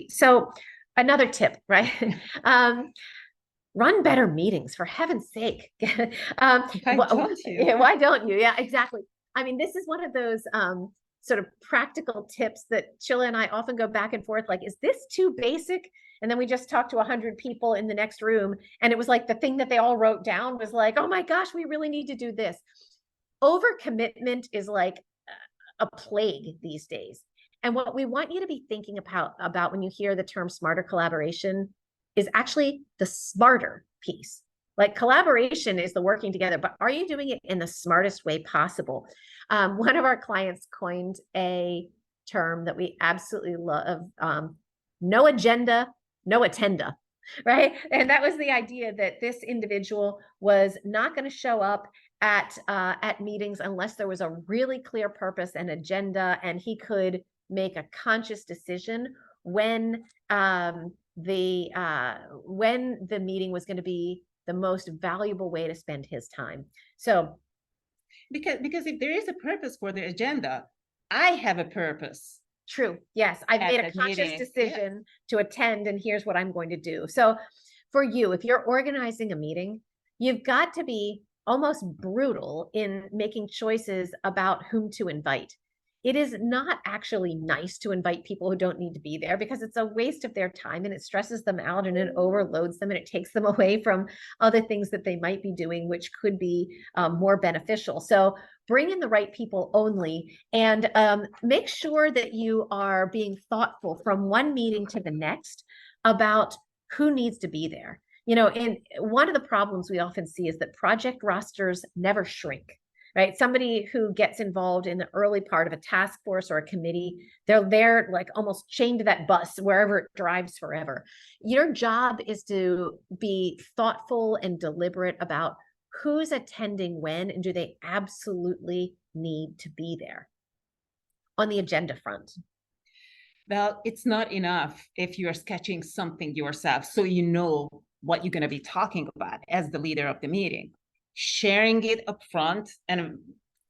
So another tip, right? Run better meetings for heaven's sake. Why don't you? Yeah, why don't you? Yeah, exactly. I mean, this is one of those sort of practical tips that Chilla and I often go back and forth. Like, is this too basic? And then we just talked to 100 people in the next room, and it was like the thing that they all wrote down was like, oh my gosh, we really need to do this. Overcommitment is like a plague these days. And what we want you to be thinking about when you hear the term smarter collaboration is actually the smarter piece. Like collaboration is the working together, but are you doing it in the smartest way possible? One of our clients coined a term that we absolutely love, no agenda, no attenda, right? And that was the idea that this individual was not going to show up at meetings unless there was a really clear purpose and agenda, and he could make a conscious decision when the meeting was going to be the most valuable way to spend his time. So because if there is a purpose for the agenda, I have a purpose. True. Yes. I've made a conscious decision to attend, and here's what I'm going to do. So for you, if you're organizing a meeting, you've got to be almost brutal in making choices about whom to invite. It is not actually nice to invite people who don't need to be there because it's a waste of their time and it stresses them out and it overloads them and it takes them away from other things that they might be doing, which could be more beneficial. So bring in the right people only, and make sure that you are being thoughtful from one meeting to the next about who needs to be there. You know, and one of the problems we often see is that project rosters never shrink, right? Somebody who gets involved in the early part of a task force or a committee, they're there like almost chained to that bus wherever it drives forever. Your job is to be thoughtful and deliberate about who's attending when, and do they absolutely need to be there. On the agenda front, well, it's not enough if you're sketching something yourself so you know what you're going to be talking about as the leader of the meeting. Sharing it upfront, and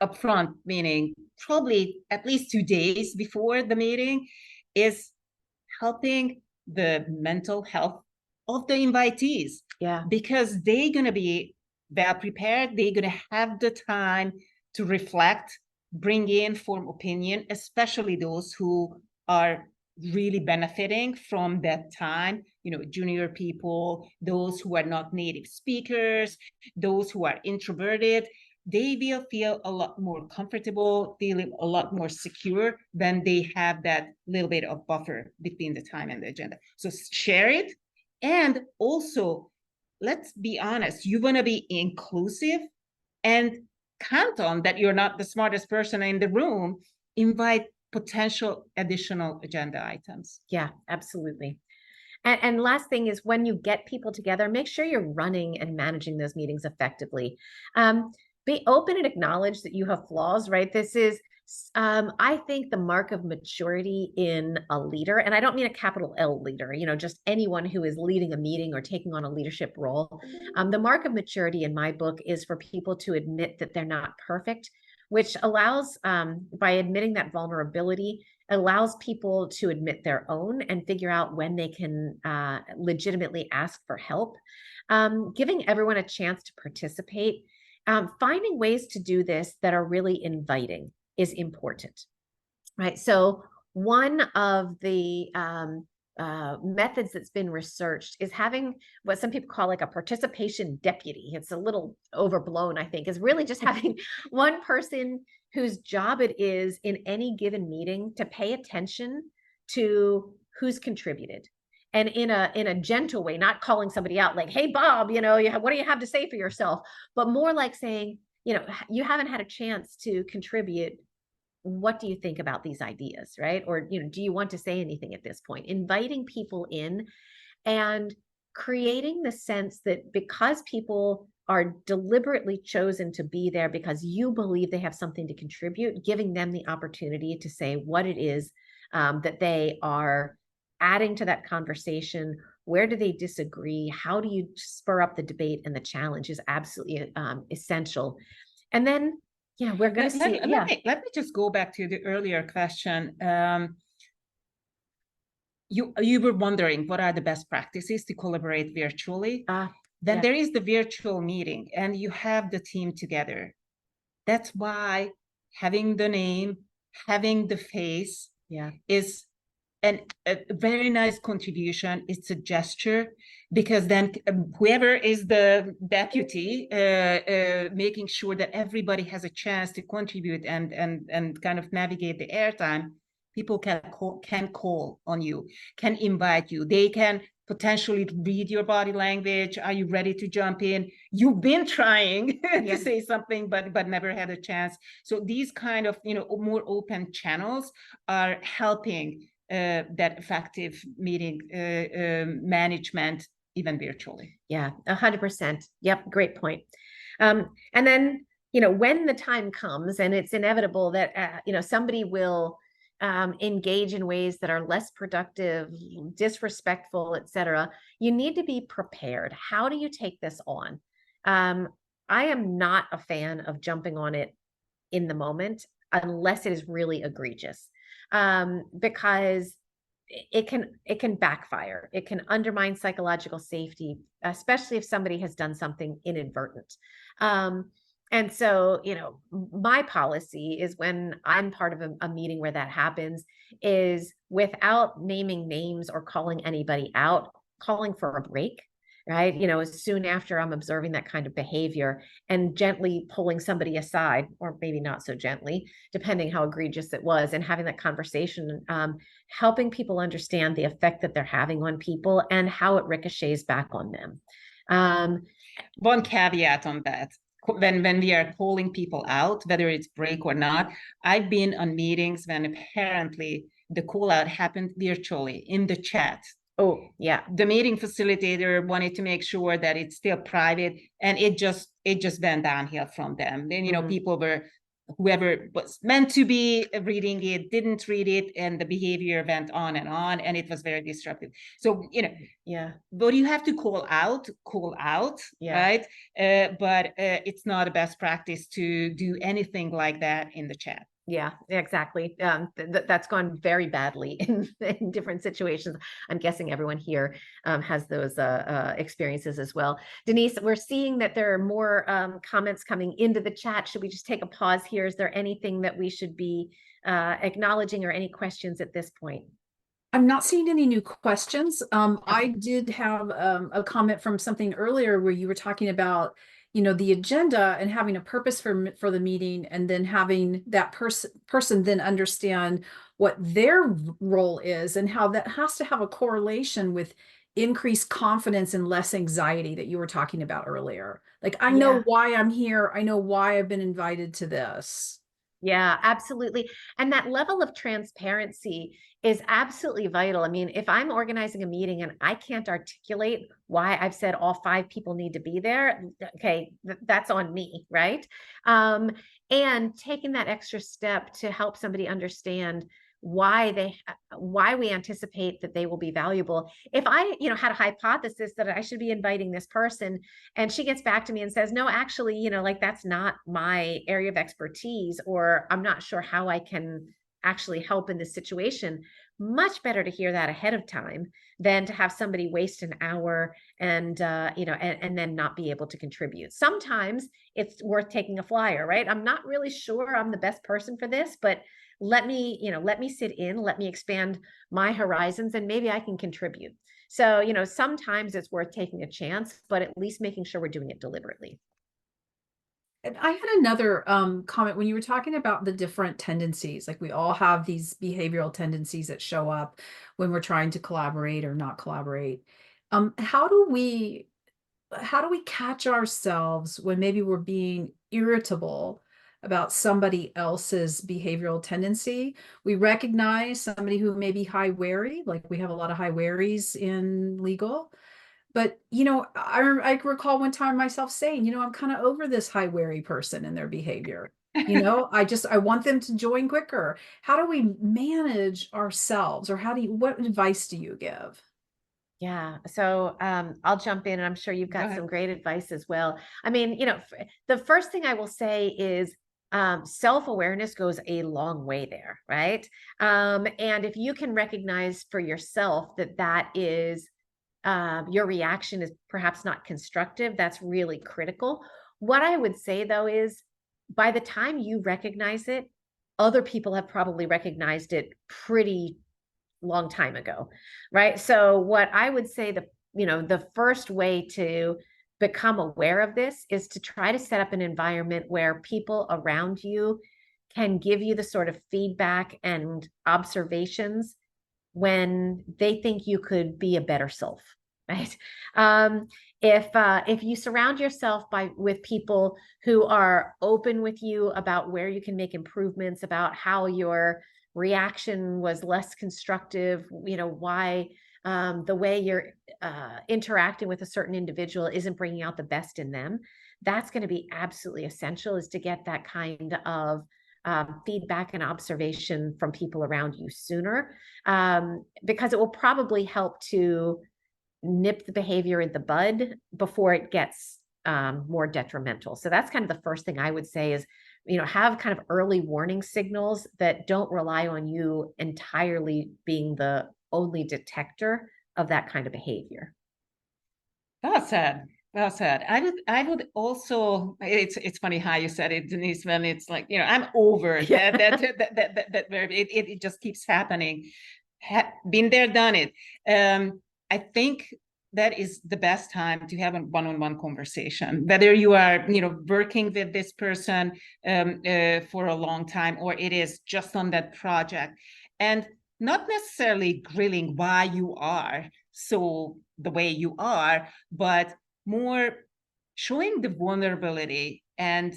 upfront meaning probably at least 2 days before the meeting, is helping the mental health of the invitees. Yeah. Because they're going to be well prepared, they're going to have the time to reflect, bring in, form opinion, especially those who are really benefiting from that time, junior people, those who are not native speakers, those who are introverted. They will feel a lot more comfortable, feeling a lot more secure when they have that little bit of buffer between the time and the agenda. So share it. And also, let's be honest, you want to be inclusive and count on that you're not the smartest person in the room. Invite potential additional agenda items. Yeah, absolutely. And last thing is, when you get people together, make sure you're running and managing those meetings effectively. Be open and acknowledge that you have flaws, right? This is, I think, the mark of maturity in a leader. And I don't mean a capital L leader, just anyone who is leading a meeting or taking on a leadership role. The mark of maturity in my book is for people to admit that they're not perfect, which allows, by admitting that vulnerability, allows people to admit their own and figure out when they can legitimately ask for help. Giving everyone a chance to participate. Finding ways to do this that are really inviting is important, right? So one of the methods that's been researched is having what some people call like a participation deputy. It's a little overblown, I think, is really just having one person whose job it is in any given meeting to pay attention to who's contributed. And in a gentle way, not calling somebody out like, hey, Bob, what do you have to say for yourself? But more like saying, you haven't had a chance to contribute. What do you think about these ideas, right? Or, do you want to say anything at this point? Inviting people in and creating the sense that because people are deliberately chosen to be there because you believe they have something to contribute, giving them the opportunity to say what it is that they are adding to that conversation. Where do they disagree? How do you spur up the debate and the challenge is absolutely essential. And then, we're going to see. Let me just go back to the earlier question. you were wondering what are the best practices to collaborate virtually. Then Yeah. there is the virtual meeting and you have the team together. That's why having the name, having the face Yeah. is a very nice contribution. It's a gesture, because then whoever is the deputy, making sure that everybody has a chance to contribute and kind of navigate the airtime, people can call on you, can invite you. They can potentially read your body language. Are you ready to jump in? You've been trying to say something, but never had a chance. So these kind of, more open channels are helping that effective meeting management, even virtually. Yeah, 100%. Yep, great point. And then, when the time comes, and it's inevitable that, somebody will engage in ways that are less productive, disrespectful, etc., you need to be prepared. How do you take this on? I am not a fan of jumping on it in the moment unless it is really egregious, because it can backfire. It can undermine psychological safety, especially if somebody has done something inadvertent. And so, my policy is, when I'm part of a meeting where that happens, is without naming names or calling anybody out, calling for a break, right? As soon after I'm observing that kind of behavior, and gently pulling somebody aside, or maybe not so gently, depending how egregious it was, and having that conversation, helping people understand the effect that they're having on people and how it ricochets back on them. One caveat on that. When we are calling people out, whether it's break or not, I've been on meetings when apparently the call out happened virtually in the chat. Oh, yeah. The meeting facilitator wanted to make sure that it's still private, and it just went downhill from them. Then, people were, whoever was meant to be reading it didn't read it, and the behavior went on, and it was very disruptive. So, Yeah. but you have to call out, Yeah. right? But it's not a best practice to do anything like that in the chat. Yeah, exactly. That's gone very badly in different situations. I'm guessing everyone here has those experiences as well. Denise, we're seeing that there are more comments coming into the chat. Should we just take a pause here? Is there anything that we should be acknowledging, or any questions at this point? I'm not seeing any new questions. I did have a comment from something earlier where you were talking about, the agenda and having a purpose for the meeting, and then having that person then understand what their role is, and how that has to have a correlation with increased confidence and less anxiety that you were talking about earlier. Like, I know why I'm here. I know why I've been invited to this. Yeah, absolutely. And that level of transparency is absolutely vital. I mean, if I'm organizing a meeting and I can't articulate why I've said all 5 people need to be there, okay, that's on me, right? And taking that extra step to help somebody understand why we anticipate that they will be valuable. If I, had a hypothesis that I should be inviting this person, and she gets back to me and says, no, actually, like, that's not my area of expertise, or I'm not sure how I can actually help in this situation, much better to hear that ahead of time than to have somebody waste an hour and and then not be able to contribute. Sometimes it's worth taking a flyer, right? I'm not really sure I'm the best person for this, but let me sit in, let me expand my horizons, and maybe I can contribute. So, sometimes it's worth taking a chance, but at least making sure we're doing it deliberately. And I had another comment when you were talking about the different tendencies. Like, we all have these behavioral tendencies that show up when we're trying to collaborate or not collaborate. How do we catch ourselves when maybe we're being irritable about somebody else's behavioral tendency? We recognize somebody who may be high wary, like we have a lot of high waries in legal. But, I recall one time myself saying, I'm kind of over this high wary person and their behavior. I want them to join quicker. How do we manage ourselves, or what advice do you give? Yeah. So I'll jump in, and I'm sure you've got some great advice as well. I mean, the first thing I will say is self-awareness goes a long way there, right? And if you can recognize for yourself that that is your reaction is perhaps not constructive, that's really critical. What I would say though is by the time you recognize it, other people have probably recognized it pretty long time ago, right? So what I would say the first way to become aware of this is to try to set up an environment where people around you can give you the sort of feedback and observations when they think you could be a better self, right? If you surround yourself with people who are open with you about where you can make improvements, about how your reaction was less constructive, why the way you're interacting with a certain individual isn't bringing out the best in them, that's going to be absolutely essential, is to get that kind of feedback and observation from people around you sooner, because it will probably help to nip the behavior in the bud before it gets more detrimental. So that's kind of the first thing I would say is, have kind of early warning signals that don't rely on you entirely being the only detector of that kind of behavior. Well said. Well said. I would also, it's funny how you said it, Denise, when it's like, I'm over that verb. It just keeps happening. Been there, done it. I think that is the best time to have a one-on-one conversation, whether you are, working with this person for a long time, or it is just on that project, and not necessarily grilling why you are so the way you are, but more showing the vulnerability and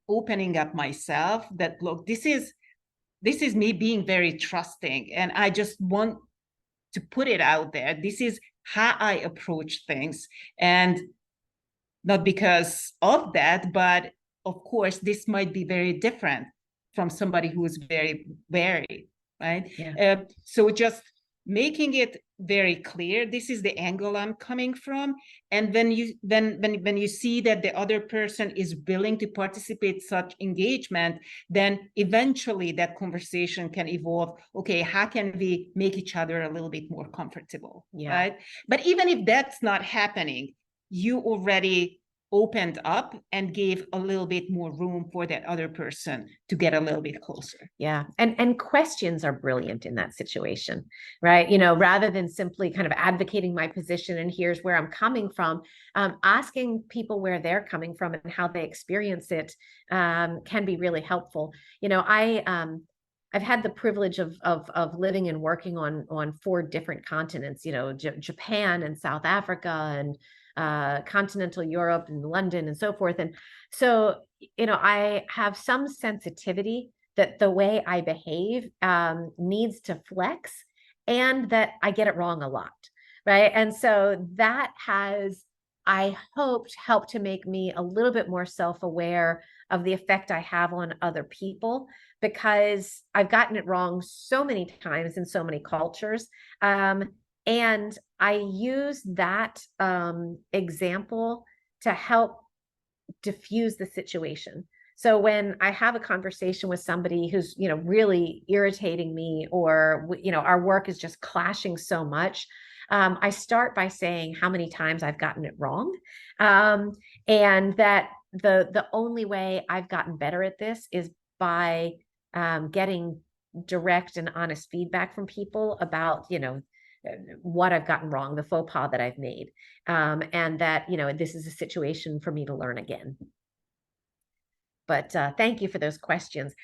opening up myself that, look, this is me being very trusting, and I just want to put it out there. This is how I approach things, and not because of that, but of course, this might be very different from somebody who is very wary, right? Yeah. So just making it very clear, this is the angle I'm coming from, and when you see that the other person is willing to participate such engagement, then eventually that conversation can evolve. Okay, how can we make each other a little bit more comfortable? Yeah. Right? But even if that's not happening, you already opened up and gave a little bit more room for that other person to get a little bit closer. Yeah. And questions are brilliant in that situation, right? Rather than simply kind of advocating my position and here's where I'm coming from, asking people where they're coming from and how they experience it can be really helpful. I've had the privilege of living and working on 4 different continents, Japan and South Africa and continental Europe and London and so forth. And so, I have some sensitivity that the way I behave needs to flex, and that I get it wrong a lot, right? And so that has, I hoped, helped to make me a little bit more self-aware of the effect I have on other people, because I've gotten it wrong so many times in so many cultures. And I use that example to help diffuse the situation. So when I have a conversation with somebody who's, really irritating me, or, our work is just clashing so much, I start by saying how many times I've gotten it wrong. And that the only way I've gotten better at this is by getting direct and honest feedback from people about, what I've gotten wrong, the faux pas that I've made, and that, this is a situation for me to learn again. But thank you for those questions.